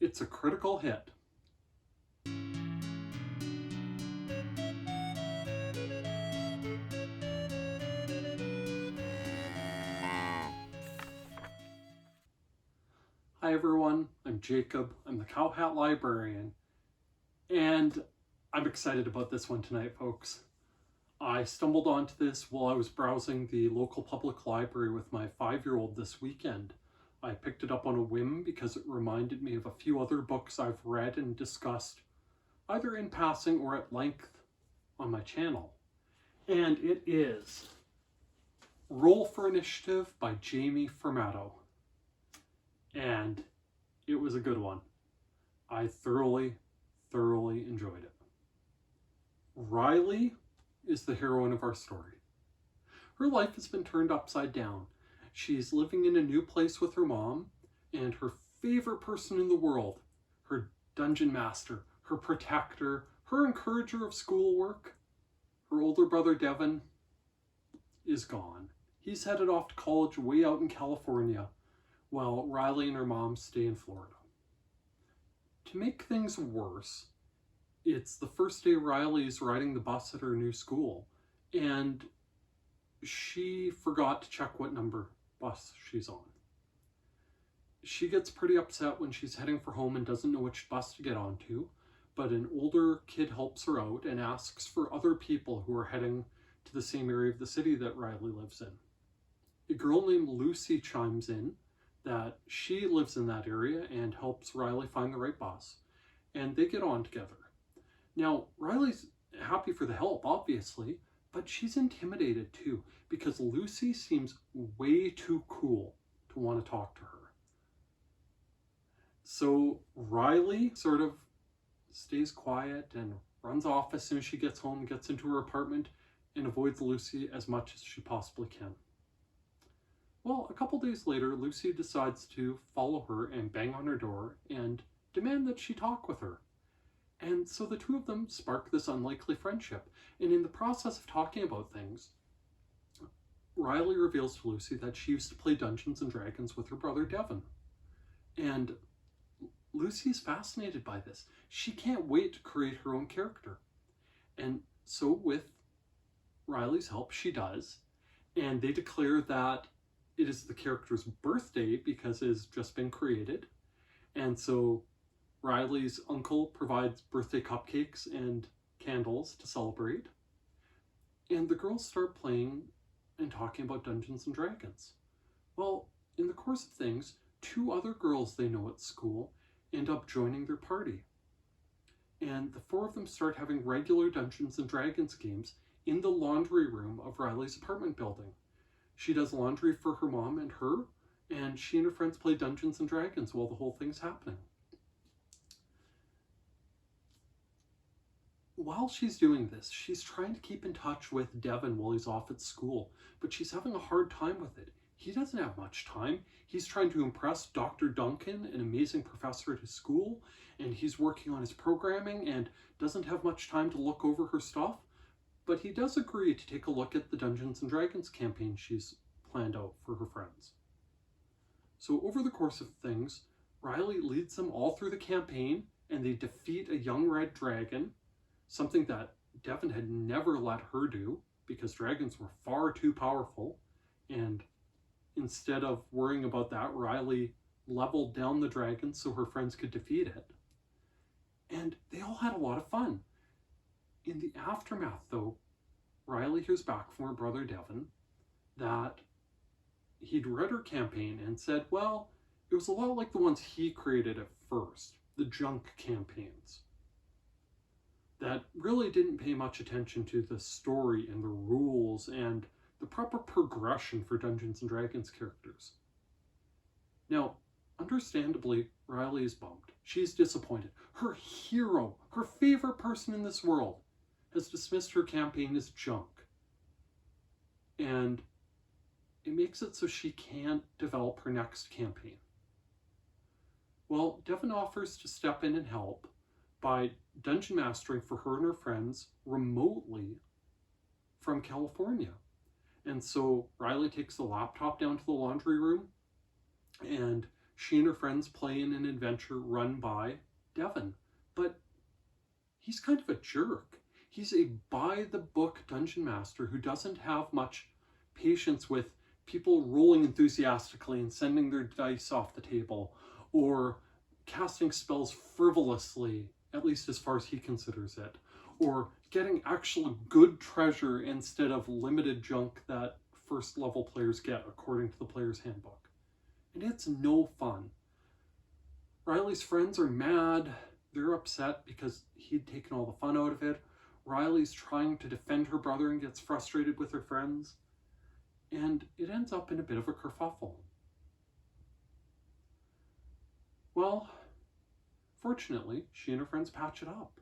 It's a critical hit. Hi everyone, I'm Jacob. I'm the Cowhat Librarian, and I'm excited about this one tonight, folks. I stumbled onto this while I was browsing the local public library with my 5-year-old this weekend. I picked it up on a whim because it reminded me of a few other books I've read and discussed, either in passing or at length on my channel. And it is Roll for Initiative by Jaime Formato. And it was a good one. I thoroughly enjoyed it. Riley is the heroine of our story. Her life has been turned upside down. She's living in a new place with her mom and her favorite person in the world, her dungeon master, her protector, her encourager of schoolwork. Her older brother Devin is gone. He's headed off to college way out in California, while Riley and her mom stay in Florida. To make things worse, it's the first day Riley's riding the bus at her new school, and she forgot to check what number bus she's on. She gets pretty upset when she's heading for home and doesn't know which bus to get onto, but an older kid helps her out and asks for other people who are heading to the same area of the city that Riley lives in. A girl named Lucy chimes in that she lives in that area and helps Riley find the right bus, and they get on together. Now, Riley's happy for the help, obviously, but she's intimidated too, because Lucy seems way too cool to want to talk to her. So Riley sort of stays quiet and runs off as soon as she gets home, gets into her apartment, and avoids Lucy as much as she possibly can. Well, a couple days later, Lucy decides to follow her and bang on her door and demand that she talk with her. And so the two of them spark this unlikely friendship. And in the process of talking about things, Riley reveals to Lucy that she used to play Dungeons and Dragons with her brother Devin. And Lucy's fascinated by this. She can't wait to create her own character. And so with Riley's help, she does. And they declare that it is the character's birthday because it has just been created. And so Riley's uncle provides birthday cupcakes and candles to celebrate. And the girls start playing and talking about Dungeons and Dragons. Well, in the course of things, 2 other girls they know at school end up joining their party. And the 4 of them start having regular Dungeons and Dragons games in the laundry room of Riley's apartment building. She does laundry for her mom and her, and she and her friends play Dungeons and Dragons while the whole thing's happening. While she's doing this, she's trying to keep in touch with Devin while he's off at school, but she's having a hard time with it. He doesn't have much time. He's trying to impress Dr. Duncan, an amazing professor at his school, and he's working on his programming and doesn't have much time to look over her stuff. But he does agree to take a look at the Dungeons and Dragons campaign she's planned out for her friends. So over the course of things, Riley leads them all through the campaign, and they defeat a young red dragon, something that Devin had never let her do because dragons were far too powerful. And instead of worrying about that, Riley leveled down the dragon so her friends could defeat it. And they all had a lot of fun. In the aftermath, though, Riley hears back from her brother Devin that he'd read her campaign and said, well, it was a lot like the ones he created at first, the junk campaigns, that really didn't pay much attention to the story and the rules and the proper progression for Dungeons and Dragons characters. Now, understandably, Riley is bummed. She's disappointed. Her hero, her favorite person in this world, has dismissed her campaign as junk. And it makes it so she can't develop her next campaign. Well, Devin offers to step in and help by dungeon mastering for her and her friends remotely from California. And so Riley takes the laptop down to the laundry room and She and her friends play in an adventure run by Devon, but he's kind of a jerk. He's a by-the-book dungeon master who doesn't have much patience with people rolling enthusiastically and sending their dice off the table, or casting spells frivolously, at least as far as he considers it, or getting actual good treasure instead of limited junk that first level players get according to the player's handbook. And it's no fun. Riley's friends are mad. They're upset because he'd taken all the fun out of it. Riley's trying to defend her brother and gets frustrated with her friends. And it ends up in a bit of a kerfuffle. Well, fortunately, she and her friends patch it up.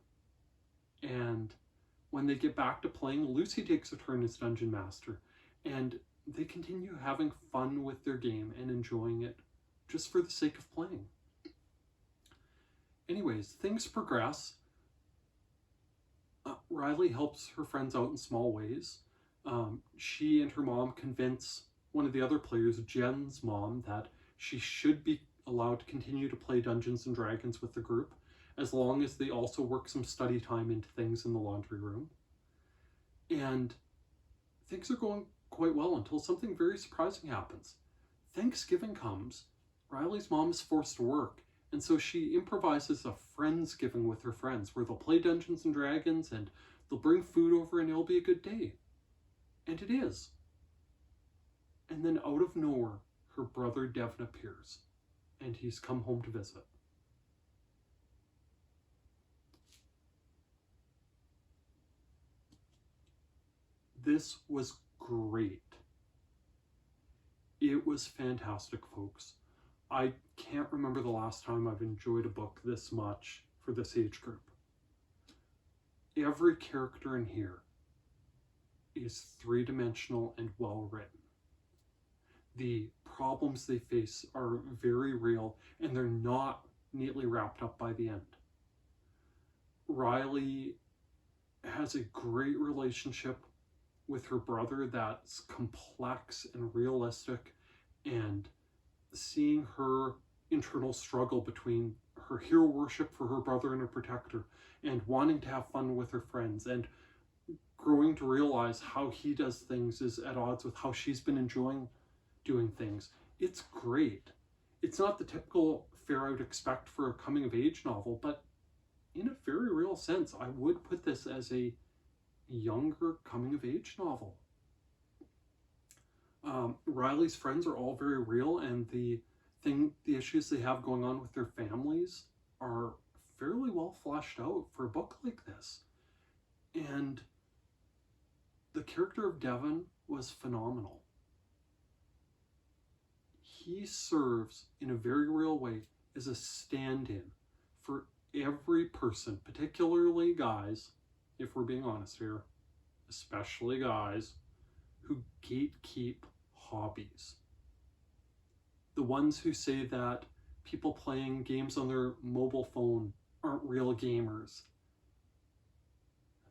And when they get back to playing, Lucy takes a turn as dungeon master. And they continue having fun with their game and enjoying it just for the sake of playing. Anyways, things progress. Riley helps her friends out in small ways. She and her mom convince one of the other players, Jen's mom, that she should be allowed to continue to play Dungeons and Dragons with the group, as long as they also work some study time into things in the laundry room. And things are going quite well until something very surprising happens. Thanksgiving comes. Riley's mom is forced to work, and so she improvises a Friendsgiving with her friends where they'll play Dungeons and Dragons and they'll bring food over and it'll be a good day. And it is. And then out of nowhere, her brother Devon appears, and he's come home to visit. This was great. It was fantastic, folks. I can't remember the last time I've enjoyed a book this much for this age group. Every character in here is three-dimensional and well written. The problems they face are very real, and they're not neatly wrapped up by the end. Riley has a great relationship with her brother that's complex and realistic, and seeing her internal struggle between her hero worship for her brother and her protector and wanting to have fun with her friends and growing to realize how he does things is at odds with how she's been enjoying doing things. It's great. It's not the typical fare I would expect for a coming of age novel, but in a very real sense, I would put this as a younger coming of age novel. Riley's friends are all very real, and the issues they have going on with their families are fairly well fleshed out for a book like this. And the character of Devon was phenomenal. He serves in a very real way as a stand-in for every person, particularly guys, if we're being honest here, especially guys, who gatekeep hobbies. The ones who say that people playing games on their mobile phone aren't real gamers.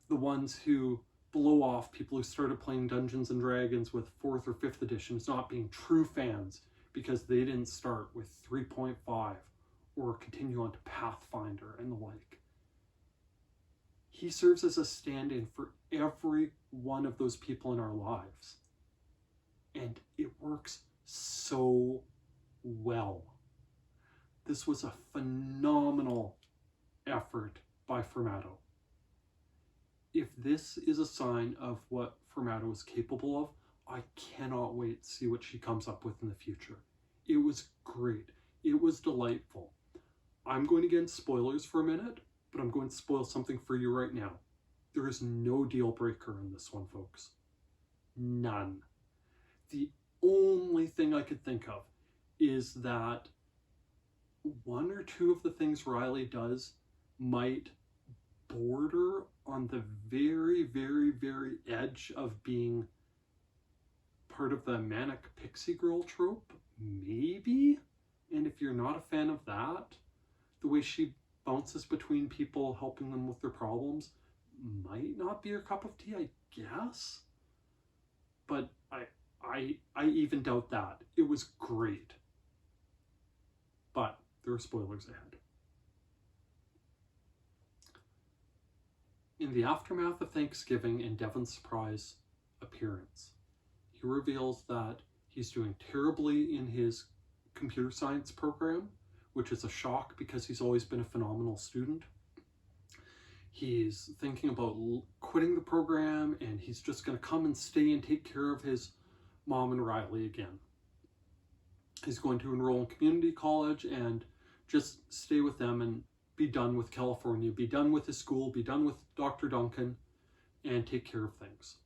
The ones who blow off people who started playing Dungeons and Dragons with 4th or 5th edition as not being true fans because they didn't start with 3.5 or continue on to Pathfinder and the like. He serves as a stand-in for every one of those people in our lives. And it works so well. This was a phenomenal effort by Formato. If this is a sign of what Formato is capable of, I cannot wait to see what she comes up with in the future. It was great. It was delightful. I'm going to get into spoilers for a minute, but I'm going to spoil something for you right now. There is no deal breaker in this one, folks. None. The only thing I could think of is that one or two of the things Riley does might border on the very, very, very edge of being part of the manic pixie girl trope, maybe? And if you're not a fan of that, the way she bounces between people, helping them with their problems, might not be your cup of tea, I guess. But I even doubt that. It was great. but there are spoilers ahead. In the aftermath of Thanksgiving and Devon's surprise appearance, he reveals that he's doing terribly in his computer science program, which is a shock because he's always been a phenomenal student. He's thinking about quitting the program, and he's just going to come and stay and take care of his mom and Riley again. He's going to enroll in community college and just stay with them and be done with California, be done with his school, be done with Dr. Duncan, and take care of things.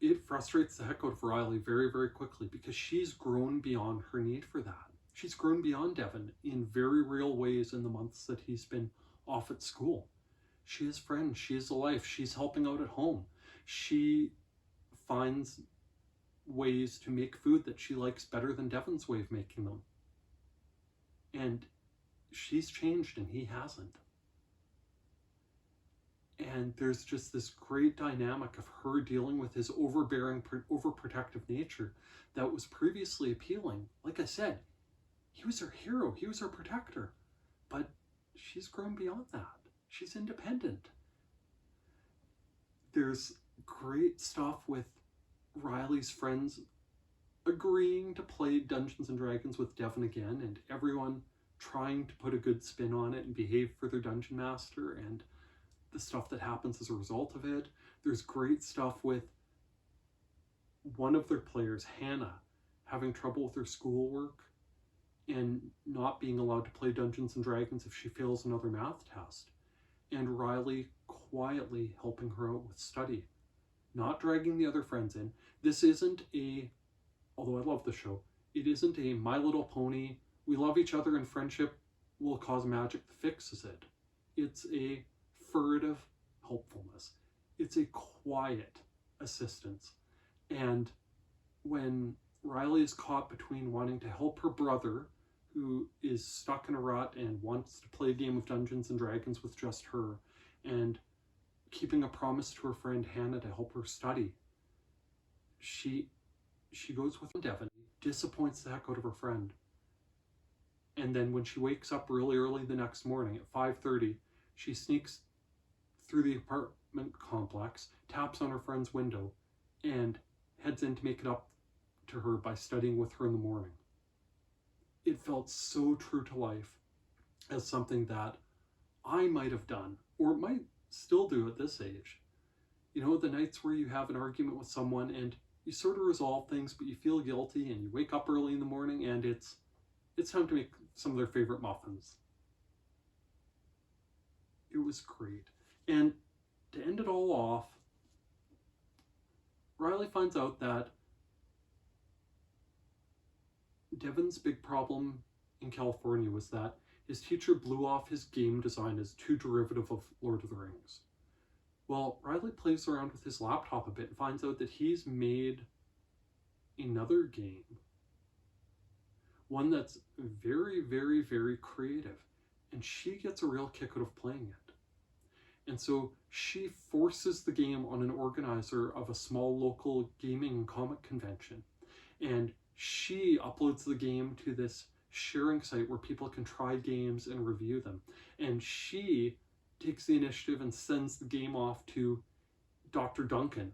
It frustrates the heck out of Riley very, very quickly because she's grown beyond her need for that. She's grown beyond Devon in very real ways in the months that he's been off at school. She has friends, she has a life, she's helping out at home. She finds ways to make food that she likes better than Devon's way of making them. And she's changed and he hasn't. And there's just this great dynamic of her dealing with his overbearing, overprotective nature that was previously appealing. Like I said, he was her hero, he was her protector. But she's grown beyond that. She's independent. There's great stuff with Riley's friends agreeing to play Dungeons and Dragons with Devon again, and everyone trying to put a good spin on it and behave for their dungeon master, and the stuff that happens as a result of it. There's great stuff with one of their players, Hannah, having trouble with her schoolwork and not being allowed to play Dungeons and Dragons if she fails another math test, and Riley quietly helping her out with study, not dragging the other friends in. This isn't a, although I love the show, it isn't a My Little Pony, we love each other and friendship will cause magic that fixes it. It's a furtive helpfulness. It's a quiet assistance. And when Riley is caught between wanting to help her brother, who is stuck in a rut and wants to play a game of Dungeons and Dragons with just her, and keeping a promise to her friend Hannah to help her study, she goes with Devon, disappoints the heck out of her friend. And then when she wakes up really early the next morning at 5:30, she sneaks through the apartment complex, taps on her friend's window, and heads in to make it up to her by studying with her in the morning. It felt so true to life as something that I might have done, or might still do at this age. You know, the nights where you have an argument with someone and you sort of resolve things, but you feel guilty and you wake up early in the morning and it's time to make some of their favorite muffins. It was great. And to end it all off, Riley finds out that Devon's big problem in California was that his teacher blew off his game design as too derivative of Lord of the Rings. Well, Riley plays around with his laptop a bit and finds out that he's made another game. One that's very, very, very creative. And she gets a real kick out of playing it. And so she forces the game on an organizer of a small local gaming and comic convention. And she uploads the game to this sharing site where people can try games and review them. And she takes the initiative and sends the game off to Dr. Duncan.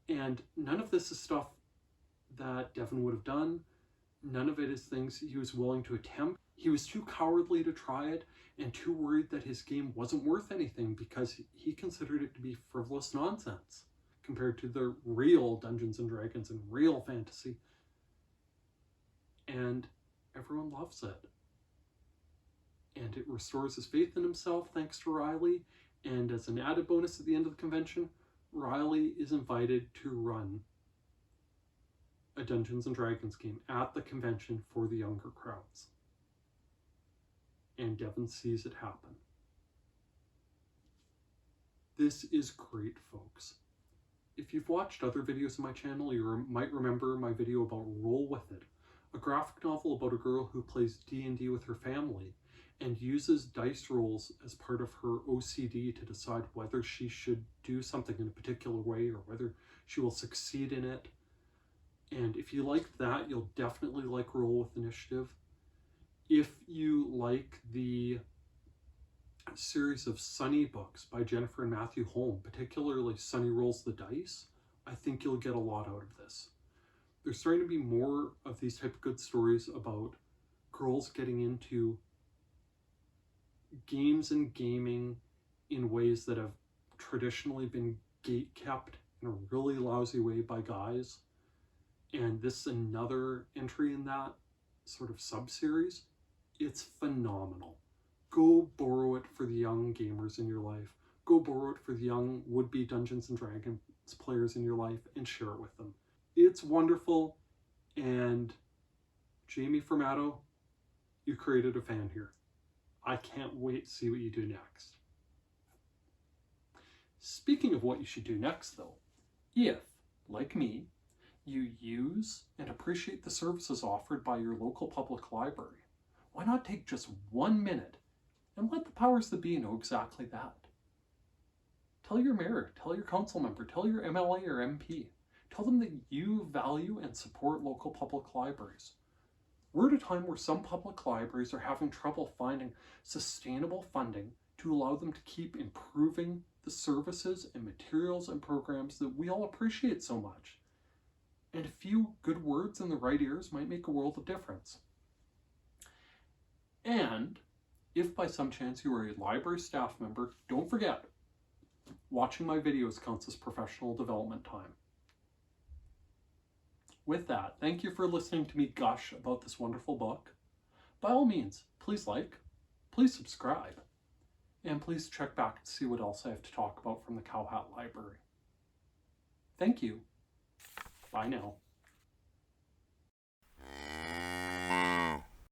And none of this is stuff that Devon would have done. None of it is things he was willing to attempt. He was too cowardly to try it and too worried that his game wasn't worth anything because he considered it to be frivolous nonsense compared to the real Dungeons and Dragons and real fantasy. And everyone loves it. And it restores his faith in himself thanks to Riley. And as an added bonus at the end of the convention, Riley is invited to run a Dungeons and Dragons game at the convention for the younger crowds. And Devon sees it happen. This is great, folks. If you've watched other videos on my channel, you might remember my video about Roll With It, a graphic novel about a girl who plays D&D with her family and uses dice rolls as part of her OCD to decide whether she should do something in a particular way or whether she will succeed in it. And if you like that, you'll definitely like Roll with Initiative. If you like the series of Sunny books by Jennifer and Matthew Holm, particularly Sunny Rolls the Dice, I think you'll get a lot out of this. There's starting to be more of these type of good stories about girls getting into games and gaming in ways that have traditionally been gate-kept in a really lousy way by guys. And this is another entry in that sort of sub-series. It's phenomenal. Go borrow it for the young gamers in your life. Go borrow it for the young would-be Dungeons & Dragons players in your life and share it with them. It's wonderful, and Jaime Formato, you created a fan here. I can't wait to see what you do next. Speaking of what you should do next, though, if, like me, you use and appreciate the services offered by your local public library, why not take just 1 minute and let the powers that be know exactly that? Tell your mayor, tell your council member, tell your MLA or MP. Tell them that you value and support local public libraries. We're at a time where some public libraries are having trouble finding sustainable funding to allow them to keep improving the services and materials and programs that we all appreciate so much. And a few good words in the right ears might make a world of difference. And if by some chance you are a library staff member, don't forget, watching my videos counts as professional development time. With that, thank you for listening to me gush about this wonderful book. By all means, please like, please subscribe, and please check back to see what else I have to talk about from the Cowhat Library. Thank you. Bye now.